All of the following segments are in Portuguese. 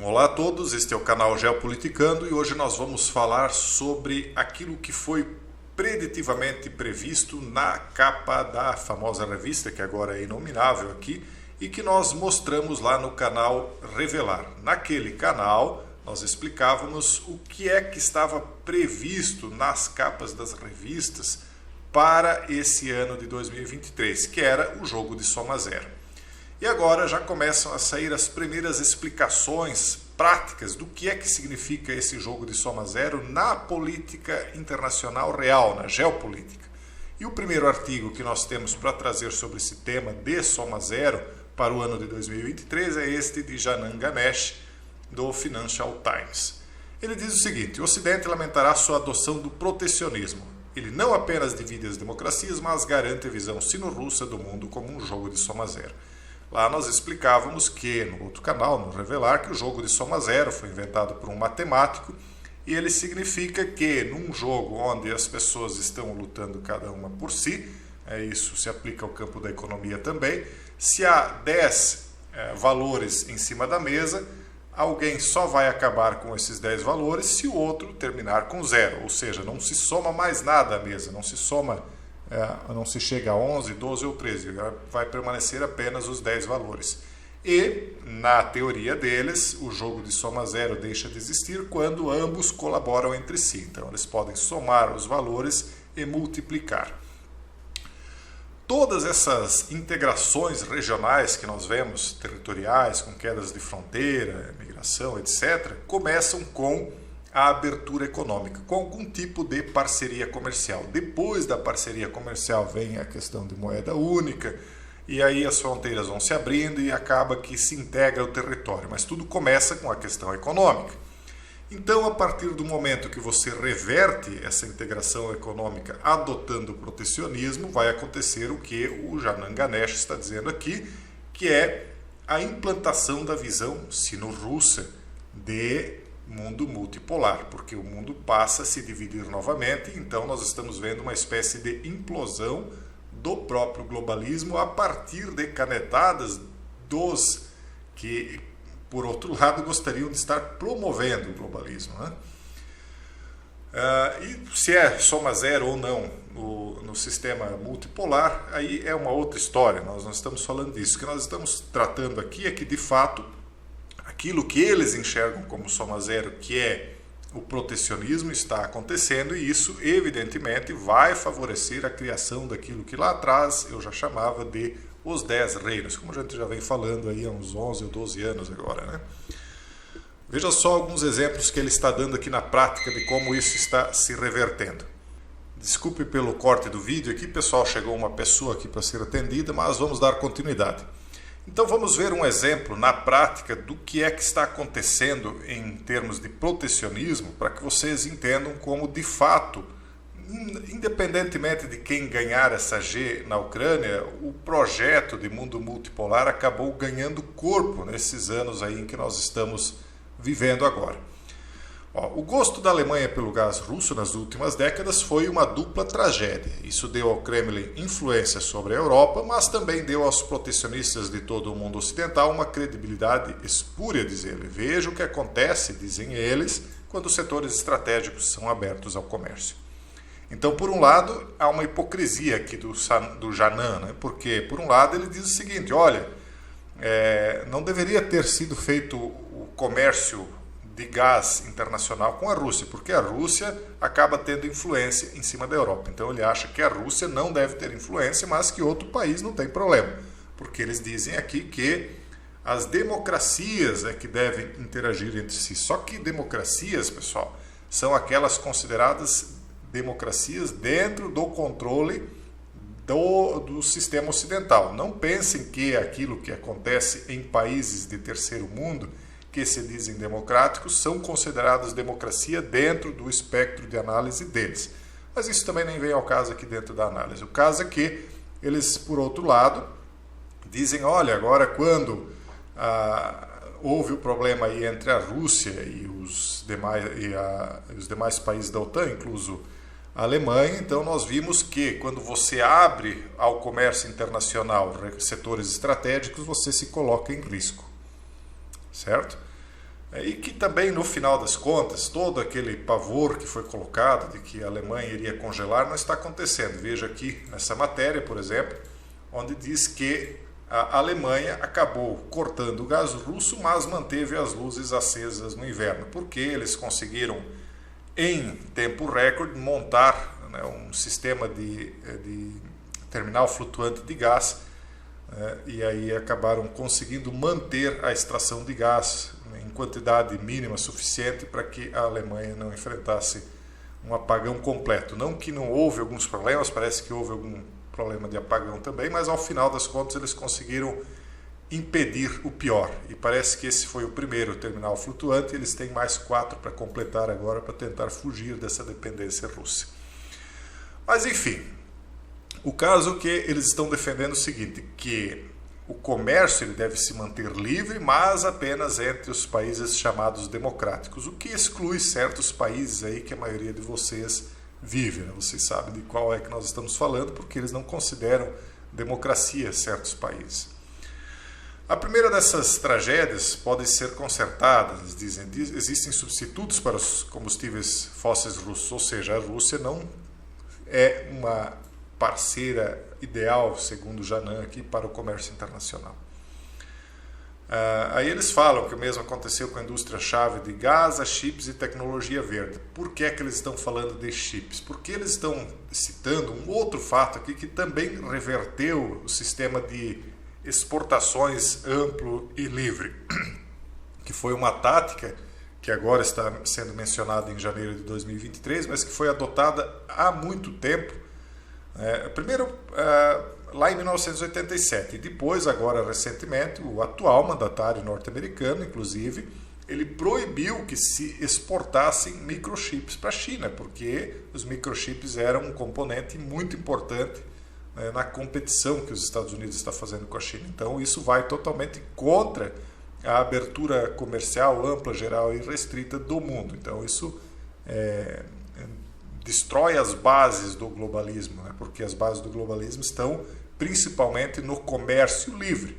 Olá a todos, este é o canal Geopoliticando e hoje nós vamos falar sobre aquilo que foi preditivamente previsto na capa da famosa revista, que agora é inominável aqui, e que nós mostramos lá no canal Revelar. Naquele canal nós explicávamos o que é que estava previsto nas capas das revistas para esse ano de 2023, que era o jogo de soma zero. E agora já começam a sair as primeiras explicações práticas do que é que significa esse jogo de soma zero na política internacional real, na geopolítica. E o primeiro artigo que nós temos para trazer sobre esse tema de soma zero para o ano de 2023 é este de Janan Ganesh, do Financial Times. Ele diz o seguinte: o Ocidente lamentará sua adoção do protecionismo. Ele não apenas divide as democracias, mas garante a visão sino-russa do mundo como um jogo de soma zero. Lá nós explicávamos que, no outro canal, no Revelar, que o jogo de soma zero foi inventado por um matemático e ele significa que, num jogo onde as pessoas estão lutando cada uma por si, isso se aplica ao campo da economia também, se há 10 valores em cima da mesa, alguém só vai acabar com esses 10 valores se o outro terminar com zero, ou seja, não se soma mais nada à mesa, não se chega a 11, 12 ou 13, vai permanecer apenas os 10 valores. E, na teoria deles, o jogo de soma zero deixa de existir quando ambos colaboram entre si. Então, eles podem somar os valores e multiplicar. Todas essas integrações regionais que nós vemos, territoriais, com quedas de fronteira, migração, etc., começam com a abertura econômica, com algum tipo de parceria comercial. Depois da parceria comercial vem a questão de moeda única, e aí as fronteiras vão se abrindo e acaba que se integra o território. Mas tudo começa com a questão econômica. Então, a partir do momento que você reverte essa integração econômica adotando o protecionismo, vai acontecer o que o Janan Ganesh está dizendo aqui, que é a implantação da visão sino-russa de mundo multipolar, porque o mundo passa a se dividir novamente, então nós estamos vendo uma espécie de implosão do próprio globalismo a partir de canetadas dos que, por outro lado, gostariam de estar promovendo o globalismo, né? E se é soma zero ou não no sistema multipolar, aí é uma outra história, nós não estamos falando disso. O que nós estamos tratando aqui é que, de fato, aquilo que eles enxergam como soma zero, que é o protecionismo, está acontecendo, e isso, evidentemente, vai favorecer a criação daquilo que lá atrás eu já chamava de os 10 reinos, como a gente já vem falando aí há uns 11 ou 12 anos agora, né? Veja só alguns exemplos que ele está dando aqui na prática de como isso está se revertendo. Desculpe pelo corte do vídeo aqui, pessoal, chegou uma pessoa aqui para ser atendida, mas vamos dar continuidade. Então vamos ver um exemplo na prática do que é que está acontecendo em termos de protecionismo, para que vocês entendam como, de fato, independentemente de quem ganhar essa G na Ucrânia, o projeto de mundo multipolar acabou ganhando corpo nesses anos aí em que nós estamos vivendo agora. O gosto da Alemanha pelo gás russo nas últimas décadas foi uma dupla tragédia. Isso deu ao Kremlin influência sobre a Europa, mas também deu aos protecionistas de todo o mundo ocidental uma credibilidade espúria, diz ele. Veja o que acontece, dizem eles, quando os setores estratégicos são abertos ao comércio. Então, por um lado, há uma hipocrisia aqui do Janan, né? Porque, por um lado, ele diz o seguinte: olha, não deveria ter sido feito o comércio de gás internacional com a Rússia, porque a Rússia acaba tendo influência em cima da Europa. Então ele acha que a Rússia não deve ter influência, mas que outro país não tem problema, porque eles dizem aqui que as democracias é que devem interagir entre si. Só que democracias, pessoal, são aquelas consideradas democracias dentro do controle do sistema ocidental. Não pensem que aquilo que acontece em países de terceiro mundo que se dizem democráticos são considerados democracia dentro do espectro de análise deles. Mas isso também nem vem ao caso aqui dentro da análise. O caso é que eles, por outro lado, dizem, olha, agora quando houve o problema aí entre a Rússia e os demais países da OTAN, incluso a Alemanha, então nós vimos que quando você abre ao comércio internacional setores estratégicos, você se coloca em risco. Certo? E que também, no final das contas, todo aquele pavor que foi colocado de que a Alemanha iria congelar não está acontecendo. Veja aqui nessa matéria, por exemplo, onde diz que a Alemanha acabou cortando o gás russo, mas manteve as luzes acesas no inverno, porque eles conseguiram, em tempo recorde, montar, né, um sistema de terminal flutuante de gás, e aí acabaram conseguindo manter a extração de gás em quantidade mínima suficiente para que a Alemanha não enfrentasse um apagão completo. Não que não houve alguns problemas, parece que houve algum problema de apagão também, mas ao final das contas eles conseguiram impedir o pior. E parece que esse foi o primeiro terminal flutuante, eles têm mais 4 para completar agora para tentar fugir dessa dependência russa. Mas enfim, o caso que eles estão defendendo é o seguinte, que o comércio ele deve se manter livre, mas apenas entre os países chamados democráticos, o que exclui certos países aí que a maioria de vocês vive. Né? Vocês sabem de qual é que nós estamos falando, porque eles não consideram democracia certos países. A primeira dessas tragédias pode ser consertada, eles dizem, existem substitutos para os combustíveis fósseis russos, ou seja, a Rússia não é uma parceira ideal, segundo o Janan, aqui para o comércio internacional. Aí eles falam que o mesmo aconteceu com a indústria-chave de gás, chips e tecnologia verde. Por que é que eles estão falando de chips? Porque eles estão citando um outro fato aqui que também reverteu o sistema de exportações amplo e livre, que foi uma tática que agora está sendo mencionada em janeiro de 2023, mas que foi adotada há muito tempo. Primeiro lá em 1987 e depois, agora recentemente, o atual mandatário norte-americano, inclusive, ele proibiu que se exportassem microchips para a China, porque os microchips eram um componente muito importante, né, na competição que os Estados Unidos está fazendo com a China. Então isso vai totalmente contra a abertura comercial ampla, geral e restrita do mundo. Então isso destrói as bases do globalismo, né? Porque as bases do globalismo estão principalmente no comércio livre.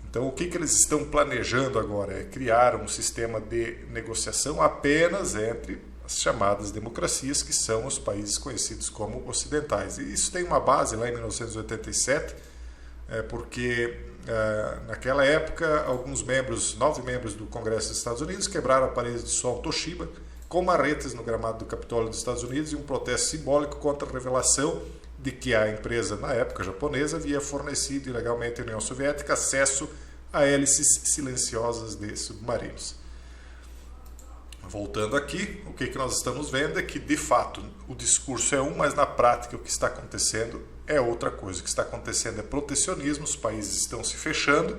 Então, o que eles estão planejando agora é criar um sistema de negociação apenas entre as chamadas democracias, que são os países conhecidos como ocidentais. E isso tem uma base lá em 1987, porque naquela época alguns 9 membros do Congresso dos Estados Unidos quebraram aparelhos de som Toshiba com marretas no gramado do Capitólio dos Estados Unidos, e um protesto simbólico contra a revelação de que a empresa, na época japonesa, havia fornecido ilegalmente à União Soviética acesso a hélices silenciosas de submarinos. Voltando aqui, o que nós estamos vendo é que, de fato, o discurso é um, mas na prática o que está acontecendo é outra coisa. O que está acontecendo é protecionismo, os países estão se fechando.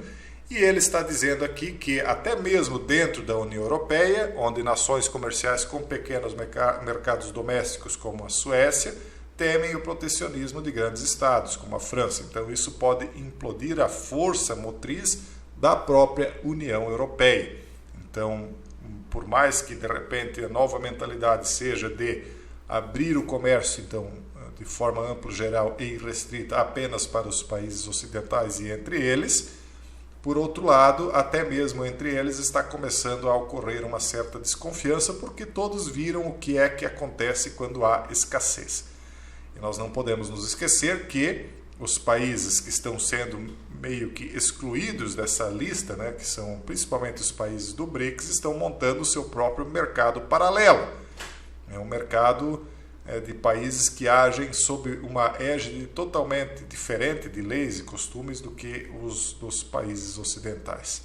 E ele está dizendo aqui que até mesmo dentro da União Europeia, onde nações comerciais com pequenos mercados domésticos como a Suécia temem o protecionismo de grandes estados como a França. Então isso pode implodir a força motriz da própria União Europeia. Então, por mais que de repente a nova mentalidade seja de abrir o comércio, então, de forma ampla, geral e irrestrita apenas para os países ocidentais e entre eles, por outro lado, até mesmo entre eles está começando a ocorrer uma certa desconfiança, porque todos viram o que é que acontece quando há escassez. E nós não podemos nos esquecer que os países que estão sendo meio que excluídos dessa lista, né, que são principalmente os países do BRICS, estão montando o seu próprio mercado paralelo. É um mercado de países que agem sob uma égide totalmente diferente de leis e costumes do que os dos países ocidentais.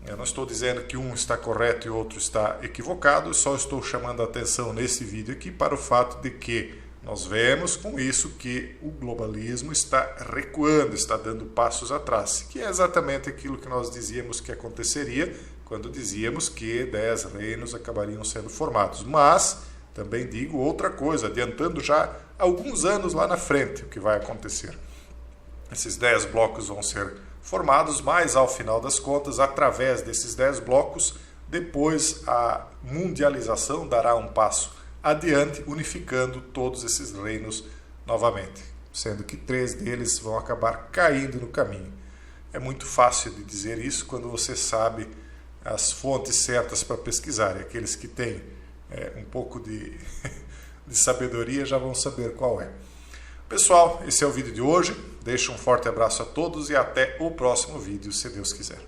Eu não estou dizendo que um está correto e o outro está equivocado, só estou chamando a atenção nesse vídeo aqui para o fato de que nós vemos com isso que o globalismo está recuando, está dando passos atrás, que é exatamente aquilo que nós dizíamos que aconteceria quando dizíamos que 10 reinos acabariam sendo formados. Mas também digo outra coisa, adiantando já alguns anos lá na frente o que vai acontecer. Esses 10 blocos vão ser formados, mas ao final das contas, através desses 10 blocos, depois a mundialização dará um passo adiante, unificando todos esses reinos novamente, sendo que 3 deles vão acabar caindo no caminho. É muito fácil de dizer isso quando você sabe as fontes certas para pesquisar. E aqueles que têm um pouco de sabedoria já vão saber qual é. Pessoal, esse é o vídeo de hoje. Deixo um forte abraço a todos e até o próximo vídeo, se Deus quiser.